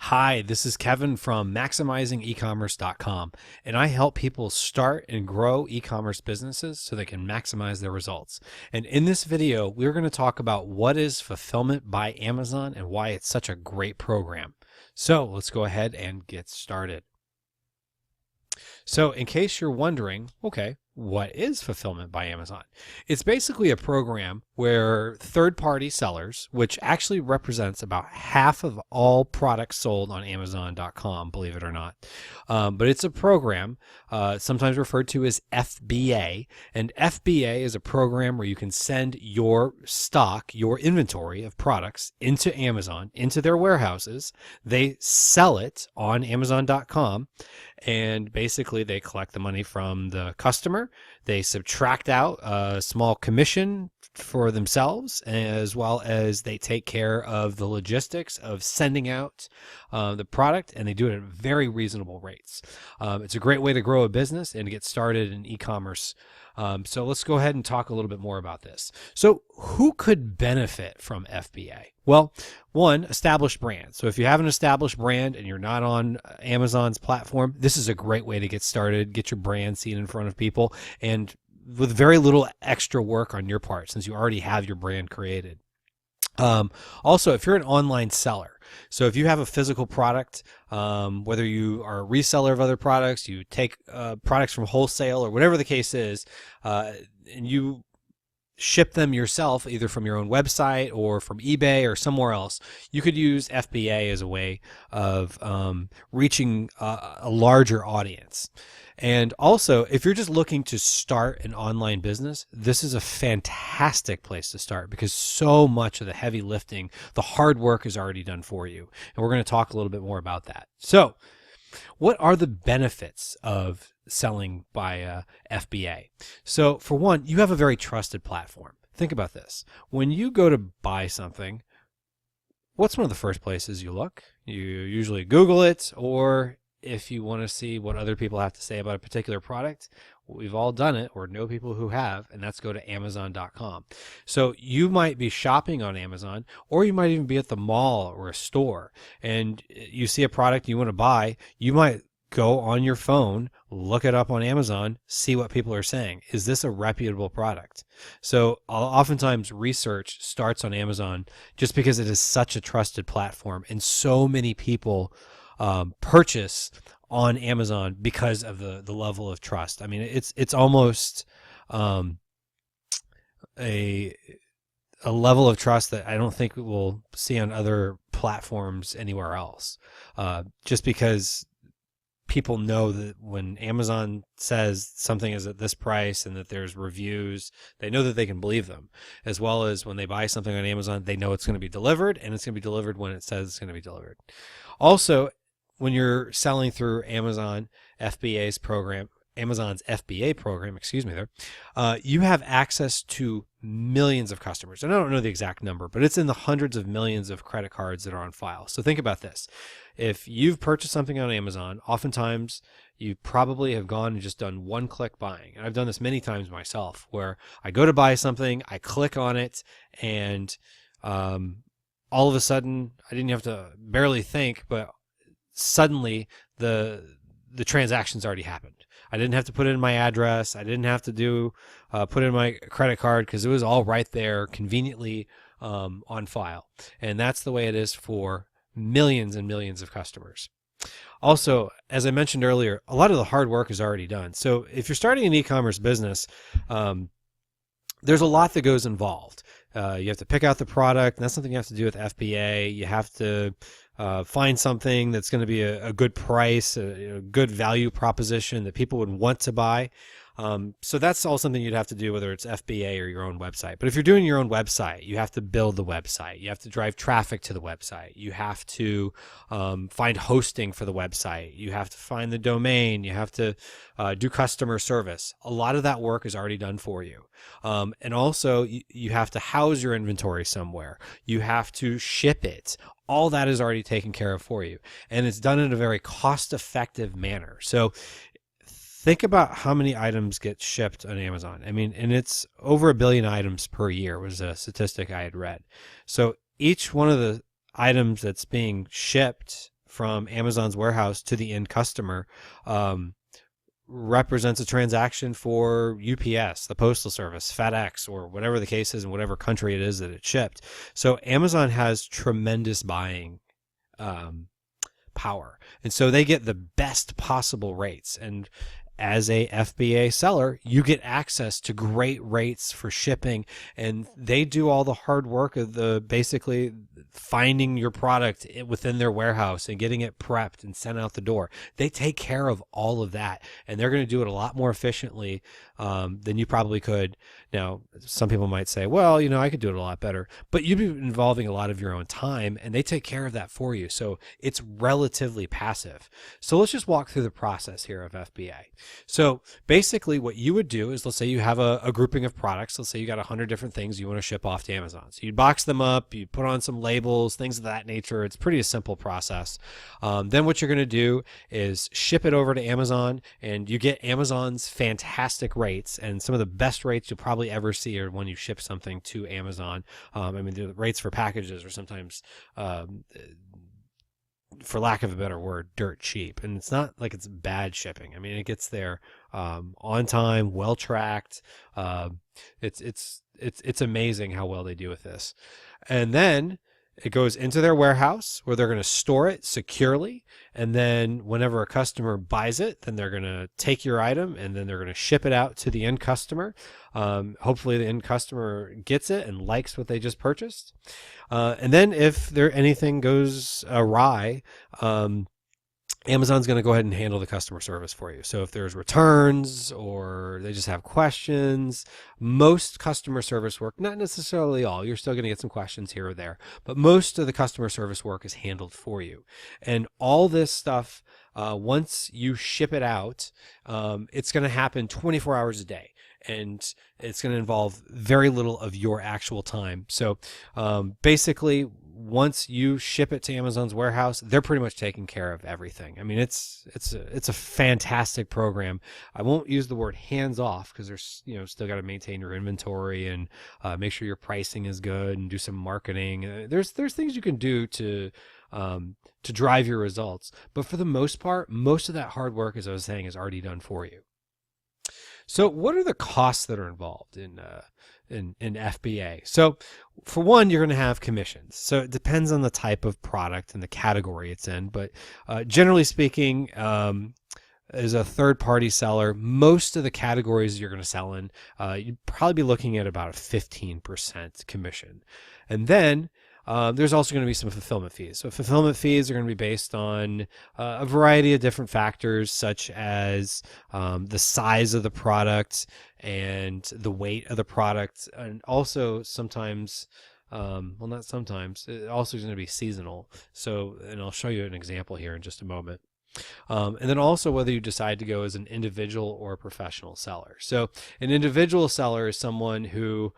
Hi, this is Kevin from MaximizingEcommerce.com, and I help people start and grow e-commerce businesses so they can maximize their results. And in this video, we're going to talk about what is Fulfillment by Amazon and why it's such a great program. So let's go ahead and get started. So in case you're wondering, okay, what is Fulfillment by Amazon? It's basically a program where third-party sellers, which actually represents about half of all products sold on Amazon.com, believe it or not. But it's a program sometimes referred to as FBA. And FBA is a program where you can send your stock, your inventory of products into Amazon, into their warehouses. They sell it on Amazon.com. And basically, they collect the money from the customer. They subtract out a small commission for themselves, as well as they take care of the logistics of sending out the product, and they do it at very reasonable rates. It's a great way to grow a business and to get started in e-commerce. So let's go ahead and talk a little bit more about this. So who could benefit from FBA? Well, one, established brand. So if you have an established brand and you're not on Amazon's platform, this is a great way to get started, get your brand seen in front of people, and with very little extra work on your part since you already have your brand created. Also, if you're an online seller, so if you have a physical product, whether you are a reseller of other products, you take products from wholesale or whatever the case is, and you ship them yourself either from your own website or from eBay or somewhere else, you could use FBA as a way of reaching a larger audience. And also, if you're just looking to start an online business, this is a fantastic place to start because so much of the heavy lifting, the hard work is already done for you. And we're going to talk a little bit more about that. So what are the benefits of selling by FBA? So for one, you have a very trusted platform. Think about this. When you go to buy something, what's one of the first places you look? You usually Google it, or if you want to see what other people have to say about a particular product, we've all done it or know people who have, and that's go to Amazon.com. So you might be shopping on Amazon, or you might even be at the mall or a store, and you see a product you want to buy. You might go on your phone, look it up on Amazon, see what people are saying. Is this a reputable product? So oftentimes research starts on Amazon just because it is such a trusted platform, and so many people purchase on Amazon because of the level of trust. I mean, it's almost a level of trust that I don't think we'll see on other platforms anywhere else. Just because people know that when Amazon says something is at this price and that there's reviews, they know that they can believe them. As well as when they buy something on Amazon, they know it's going to be delivered, and it's going to be delivered when it says it's going to be delivered. Also, when you're selling through Amazon's FBA program, you have access to millions of customers. And I don't know the exact number, but it's in the hundreds of millions of credit cards that are on file. So think about this. If you've purchased something on Amazon, oftentimes you probably have gone and just done one-click buying. And I've done this many times myself, where I go to buy something, I click on it, and all of a sudden, I didn't have to barely think, but suddenly the transaction's already happened. I didn't have to put in my address. I didn't have to put in my credit card because it was all right there conveniently on file. And that's the way it is for millions and millions of customers. Also, as I mentioned earlier, a lot of the hard work is already done. So if you're starting an e-commerce business, there's a lot that goes involved. You have to pick out the product, and that's something you have to do with FBA. You have to find something that's going to be a good price, a good value proposition that people would want to buy. So that's all something you'd have to do, whether it's FBA or your own website. But if you're doing your own website, you have to build the website. You have to drive traffic to the website. You have to find hosting for the website. You have to find the domain. You have to do customer service. A lot of that work is already done for you. And also, you have to house your inventory somewhere. You have to ship it. All that is already taken care of for you. And it's done in a very cost-effective manner. So think about how many items get shipped on Amazon. I mean, and it's over 1 billion items per year was a statistic I had read. So each one of the items that's being shipped from Amazon's warehouse to the end customer represents a transaction for UPS, the Postal Service, FedEx, or whatever the case is in whatever country it is that it shipped. So Amazon has tremendous buying power. And so they get the best possible rates. And as a FBA seller, you get access to great rates for shipping, and they do all the hard work of the basically finding your product within their warehouse and getting it prepped and sent out the door. They take care of all of that, and they're going to do it a lot more efficiently than you probably could. Now, some people might say, well, I could do it a lot better, but you'd be involving a lot of your own time, and they take care of that for you. So it's relatively passive. So let's just walk through the process here of FBA. So basically what you would do is, let's say you have a grouping of products. Let's say you got 100 different things you want to ship off to Amazon. So you'd box them up, you put on some labels, things of that nature. It's pretty a simple process. Then what you're going to do is ship it over to Amazon, and you get Amazon's fantastic rates, and some of the best rates you'll probably ever see are when you ship something to Amazon. The rates for packages are sometimes for lack of a better word, dirt cheap. And it's not like it's bad shipping. It gets there on time, well tracked. It's amazing how well they do with this. And then it goes into their warehouse where they're going to store it securely. And then whenever a customer buys it, then they're going to take your item and then they're going to ship it out to the end customer. Hopefully the end customer gets it and likes what they just purchased. And then if anything goes awry, Amazon's going to go ahead and handle the customer service for you. So if there's returns or they just have questions, most customer service work, not necessarily all, you're still going to get some questions here or there, but most of the customer service work is handled for you. And all this stuff, once you ship it out, it's going to happen 24 hours a day. And it's going to involve very little of your actual time. So basically, once you ship it to Amazon's warehouse, they're pretty much taking care of everything. It's a fantastic program. I won't use the word hands off because there's still got to maintain your inventory and make sure your pricing is good and do some marketing. There's things you can do to drive your results, but for the most part, most of that hard work, as I was saying, is already done for you. So what are the costs that are involved in FBA? So for one, you're going to have commissions. So it depends on the type of product and the category it's in. But generally speaking, as a third-party seller, most of the categories you're going to sell in, you'd probably be looking at about a 15% commission. And then there's also going to be some fulfillment fees. So fulfillment fees are going to be based on a variety of different factors, such as the size of the product and the weight of the product, and also sometimes, not sometimes, it also is going to be seasonal. So, and I'll show you an example here in just a moment. And then also whether you decide to go as an individual or a professional seller. So an individual seller is someone who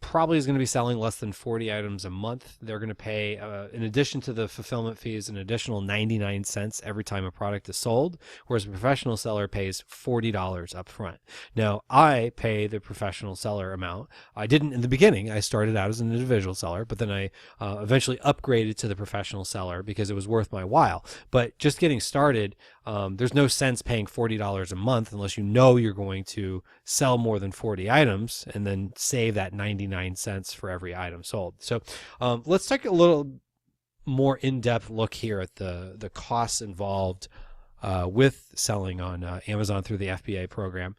probably is going to be selling less than 40 items a month. They're going to pay, in addition to the fulfillment fees, an additional 99 cents every time a product is sold, whereas a professional seller pays $40 up front. Now, I pay the professional seller amount. I didn't in the beginning. I started out as an individual seller, but then I eventually upgraded to the professional seller because it was worth my while. But just getting started, there's no sense paying $40 a month unless you're going to sell more than 40 items and then save that 99 cents for every item sold. So let's take a little more in-depth look here at the costs involved with selling on Amazon through the FBA program.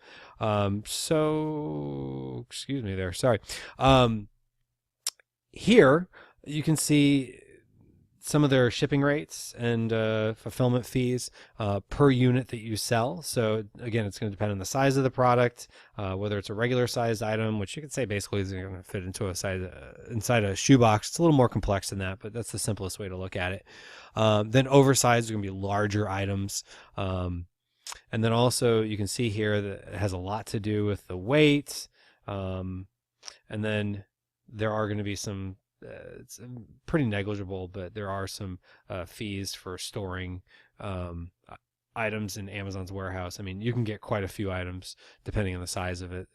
So excuse me there, sorry. Here you can see some of their shipping rates and fulfillment fees per unit that you sell. So again, it's going to depend on the size of the product, whether it's a regular sized item, which you could say basically is going to fit into inside a shoebox. It's a little more complex than that, but that's the simplest way to look at it. Then oversized are going to be larger items. And then also you can see here that it has a lot to do with the weight. And then there are going to be some it's pretty negligible, but there are some fees for storing items in Amazon's warehouse. You can get quite a few items depending on the size of it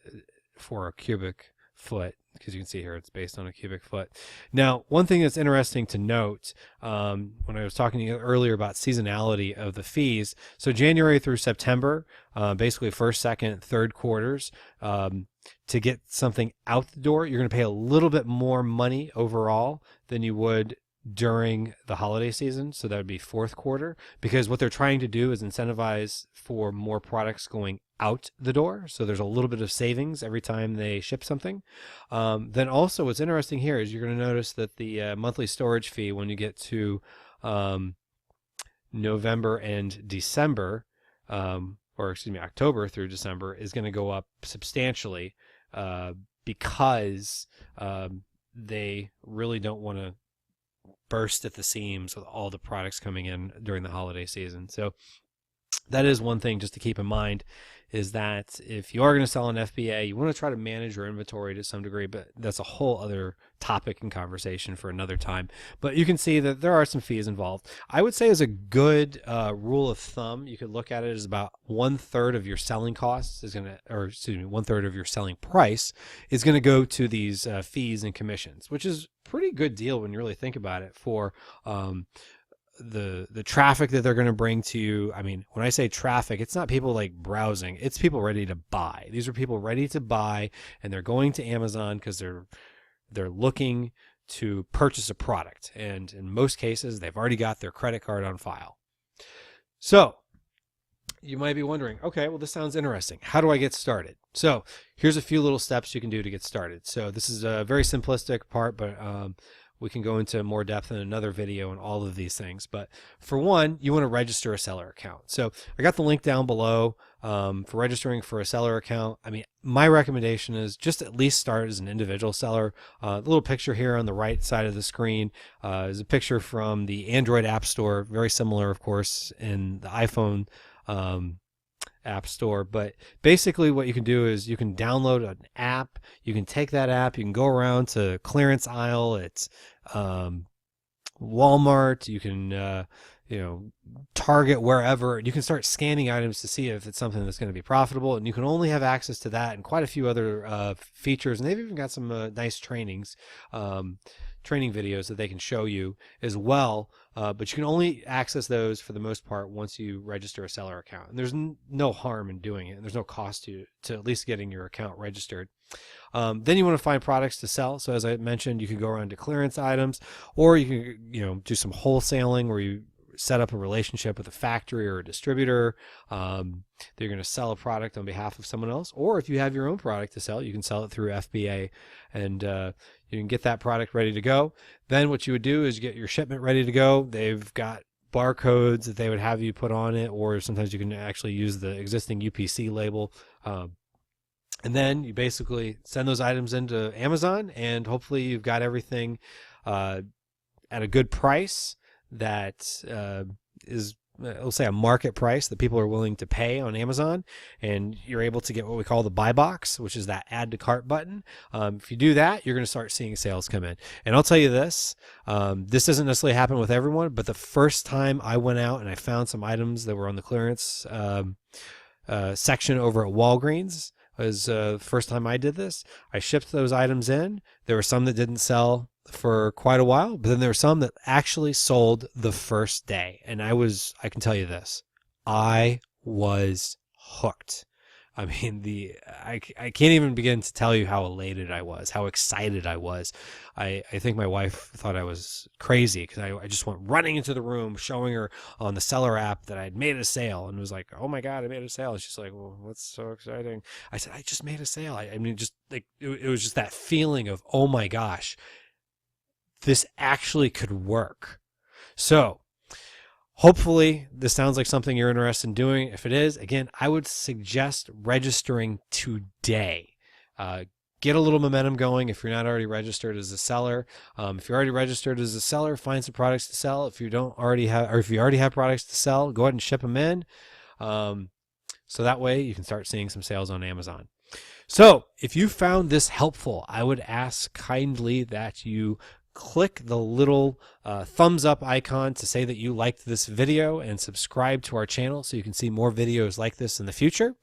for a cubic foot, because you can see here it's based on a cubic foot. Now, one thing that's interesting to note, when I was talking to you earlier about seasonality of the fees, so January through September, basically first, second, third quarters, to get something out the door, you're going to pay a little bit more money overall than you would during the holiday season. So that would be fourth quarter, because what they're trying to do is incentivize for more products going out the door. So there's a little bit of savings every time they ship something. Then also what's interesting here is you're going to notice that the monthly storage fee, when you get to November and December, or excuse me, October through December, is going to go up substantially, because they really don't want to burst at the seams with all the products coming in during the holiday season. So that is one thing just to keep in mind, is that if you are going to sell an FBA, you want to try to manage your inventory to some degree, but that's a whole other topic and conversation for another time. But you can see that there are some fees involved. I would say as a good rule of thumb, you could look at it as about 1/3 of your selling costs is going to, or excuse me, 1/3 of your selling price is going to go to these fees and commissions, which is a pretty good deal when you really think about it for the traffic that they're going to bring to you. I mean, when I say traffic, it's not people like browsing, it's people ready to buy. These are people ready to buy, and they're going to Amazon because they're looking to purchase a product, and in most cases they've already got their credit card on file. So you might be wondering, okay, well, this sounds interesting. How do I get started? So here's a few little steps you can do to get started. So this is a very simplistic part, but we can go into more depth in another video on all of these things. But for one, you want to register a seller account. So I got the link down below for registering for a seller account. I mean, my recommendation is just at least start as an individual seller. The little picture here on the right side of the screen is a picture from the Android App Store, very similar, of course, in the iPhone App Store. But basically what you can do is you can download an app, you can take that app, you can go around to clearance aisle at Walmart, you can Target, wherever. You can start scanning items to see if it's something that's going to be profitable, and you can only have access to that and quite a few other features. And they've even got some nice training videos that they can show you as well. But you can only access those for the most part once you register a seller account. And there's no harm in doing it, and there's no cost to at least getting your account registered. Then you want to find products to sell. So as I mentioned, you can go around to clearance items, or you can do some wholesaling where you set up a relationship with a factory or a distributor. They're going to sell a product on behalf of someone else. Or if you have your own product to sell, you can sell it through FBA, and you can get that product ready to go. Then what you would do is get your shipment ready to go. They've got barcodes that they would have you put on it, or sometimes you can actually use the existing UPC label. And then you basically send those items into Amazon, and hopefully you've got everything at a good price that is, let's say, a market price that people are willing to pay on Amazon, and you're able to get what we call the buy box, which is that add to cart button. If you do that, you're going to start seeing sales come in. And I'll tell you this, this doesn't necessarily happen with everyone, but the first time I went out and I found some items that were on the clearance section over at Walgreens, was the first time I did this. I shipped those items in. There were some that didn't sell for quite a while, but then there were some that actually sold the first day. And I can tell you this, I was hooked. I mean, I can't even begin to tell you how elated I was, how excited I was. I think my wife thought I was crazy because I just went running into the room, showing her on the seller app that I'd made a sale, and was like, "Oh my God, I made a sale!" And she's like, "Well, what's so exciting?" I said, "I just made a sale." I mean, just like it was just that feeling of, "Oh my gosh, this actually could work." So hopefully this sounds like something you're interested in doing. If it is, again, I would suggest registering today. Get a little momentum going if you're not already registered as a seller. If you're already registered as a seller, find some products to sell. If you don't already have, or if you already have products to sell, go ahead and ship them in. So that way you can start seeing some sales on Amazon. So if you found this helpful, I would ask kindly that you click the little thumbs up icon to say that you liked this video and subscribe to our channel so you can see more videos like this in the future.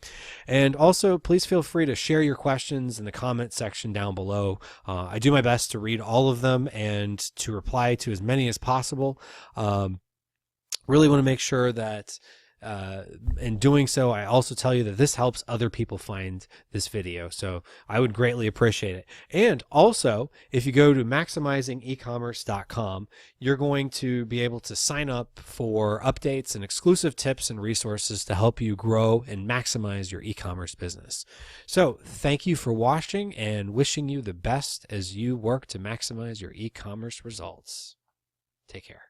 And also, please feel free to share your questions in the comment section down below. I do my best to read all of them and to reply to as many as possible. Really want to make sure that in doing so, I also tell you that this helps other people find this video. So I would greatly appreciate it. And also, if you go to maximizingecommerce.com, you're going to be able to sign up for updates and exclusive tips and resources to help you grow and maximize your e-commerce business. So thank you for watching and wishing you the best as you work to maximize your e-commerce results. Take care.